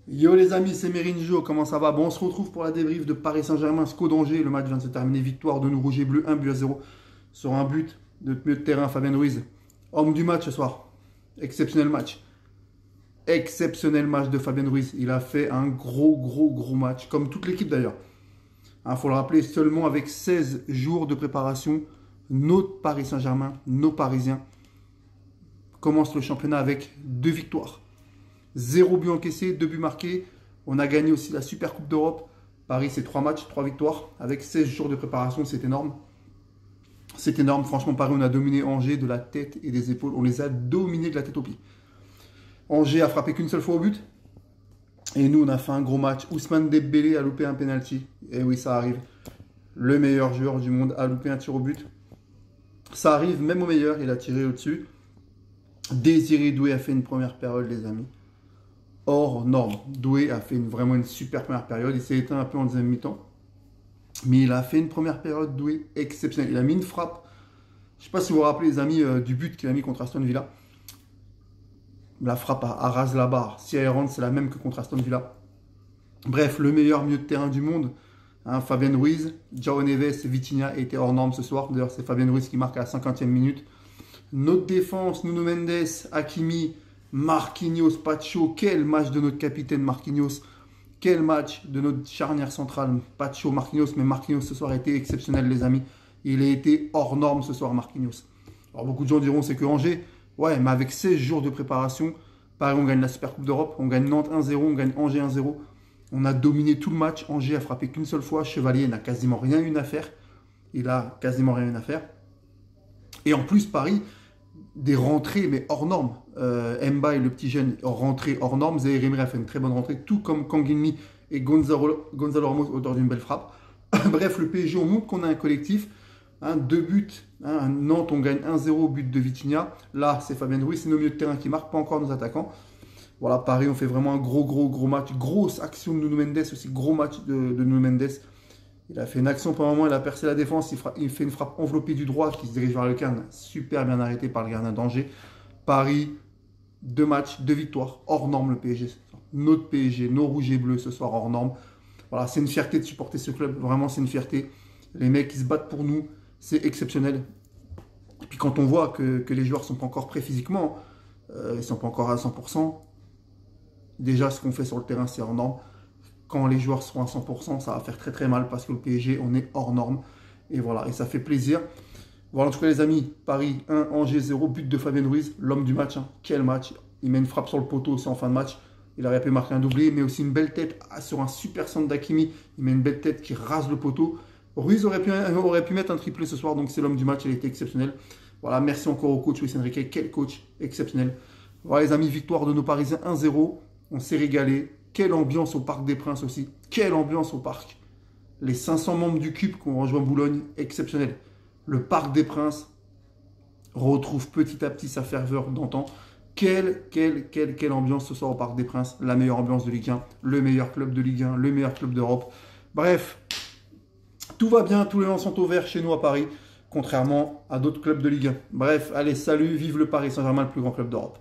Yo les amis, c'est Merinjo, comment ça va? Bon, on se retrouve pour la débrief de Paris Saint-Germain, SCO d'Angers. Le match vient de se terminer, victoire de nous rouges et bleus, 1-0 sur un but de notre milieu de terrain, Fabien Ruiz. Homme du match ce soir. Exceptionnel match. Exceptionnel match de Fabien Ruiz. Il a fait un gros match, comme toute l'équipe d'ailleurs. Il faut le rappeler, seulement avec 16 jours de préparation, notre Paris Saint-Germain, nos Parisiens, commencent le championnat avec 2 victoires. 0 but encaissé, 2 buts marqués. On a gagné aussi la Super Coupe d'Europe. Paris, c'est 3 matchs, 3 victoires. Avec 16 jours de préparation, c'est énorme. C'est énorme. Franchement, Paris, on a dominé Angers de la tête et des épaules. On les a dominés de la tête aux pieds. Angers a frappé qu'une seule fois au but. Et nous, on a fait un gros match. Ousmane Dembélé a loupé un penalty. Et oui, ça arrive. Le meilleur joueur du monde a loupé un tir au but. Ça arrive même au meilleur. Il a tiré au-dessus. Désiré Doué a fait une première période, les amis. Hors norme. Doué a fait vraiment une super première période. Il s'est éteint un peu en deuxième mi-temps. Mais il a fait une première période, Doué, exceptionnelle. Il a mis une frappe. Je ne sais pas si vous vous rappelez, les amis, du but qu'il a mis contre Aston Villa. La frappe rase la barre. Si elle rentre, c'est la même que contre Aston Villa. Bref, le meilleur milieu de terrain du monde. Fabien Ruiz, João Neves, Vitinha étaient hors norme ce soir. D'ailleurs, c'est Fabien Ruiz qui marque à la 50e minute. Notre défense, Nuno Mendes, Hakimi, Marquinhos, Pacho, quel match de notre capitaine Marquinhos, quel match de notre charnière centrale, Pacho, Marquinhos, mais Marquinhos ce soir a été exceptionnel les amis, il a été hors norme ce soir Marquinhos. Alors beaucoup de gens diront c'est que Angers, ouais mais avec 16 jours de préparation, pareil on gagne la Super Coupe d'Europe, on gagne Nantes 1-0, on gagne Angers 1-0, on a dominé tout le match, Angers a frappé qu'une seule fois, Chevalier n'a quasiment rien eu à faire, il a quasiment rien eu à faire, et en plus Paris, des rentrées, mais hors normes. Mba et le petit jeune rentré hors normes. Zaïre Emery a fait une très bonne rentrée, tout comme Kanginmi et Gonzalo Ramos, auteur d'une belle frappe. Bref, le PSG, on montre qu'on a un collectif. 2 buts. Nantes, on gagne 1-0 au but de Vitinha. Là, c'est Fabien Ruiz, c'est nos milieux de terrain qui marquent, pas encore nos attaquants. Voilà, Paris, on fait vraiment un gros match. Grosse action de Nuno Mendes aussi, gros match de Nuno Mendes. Il a fait une action pour un moment, il a percé la défense, il fait une frappe enveloppée du droit qui se dirige vers le carne, super bien arrêté par le gardien d'Angers. Paris, 2 matchs, 2 victoires, hors norme le PSG. Notre PSG, nos rouges et bleus ce soir hors norme. Voilà, c'est une fierté de supporter ce club, vraiment c'est une fierté. Les mecs qui se battent pour nous, c'est exceptionnel. Et puis quand on voit que les joueurs ne sont pas encore prêts physiquement, ils ne sont pas encore à 100%, déjà ce qu'on fait sur le terrain c'est hors norme. Quand les joueurs seront à 100%, ça va faire très mal parce que le PSG, on est hors norme. Et voilà, et ça fait plaisir. Voilà, en tout cas, les amis, Paris 1, Angers 0, but de Fabien Ruiz, l'homme du match. Quel match! Il met une frappe sur le poteau aussi en fin de match. Il aurait pu marquer un doublé, mais aussi une belle tête sur un super centre d'Hakimi. Il met une belle tête qui rase le poteau. Ruiz aurait pu mettre un triplé ce soir, donc c'est l'homme du match, il était exceptionnel. Voilà, merci encore au coach Luis Enrique, quel coach exceptionnel. Voilà, les amis, victoire de nos Parisiens 1-0. On s'est régalé. Quelle ambiance au Parc des Princes aussi. Quelle ambiance au parc. Les 500 membres du CUP qui ont rejoint Boulogne, exceptionnel. Le Parc des Princes retrouve petit à petit sa ferveur d'antan. Quelle ambiance ce soir au Parc des Princes. La meilleure ambiance de Ligue 1, le meilleur club de Ligue 1, le meilleur club d'Europe. Bref, tout va bien, tous les vents sont au vert chez nous à Paris, contrairement à d'autres clubs de Ligue 1. Bref, allez, salut, vive le Paris Saint-Germain, le plus grand club d'Europe.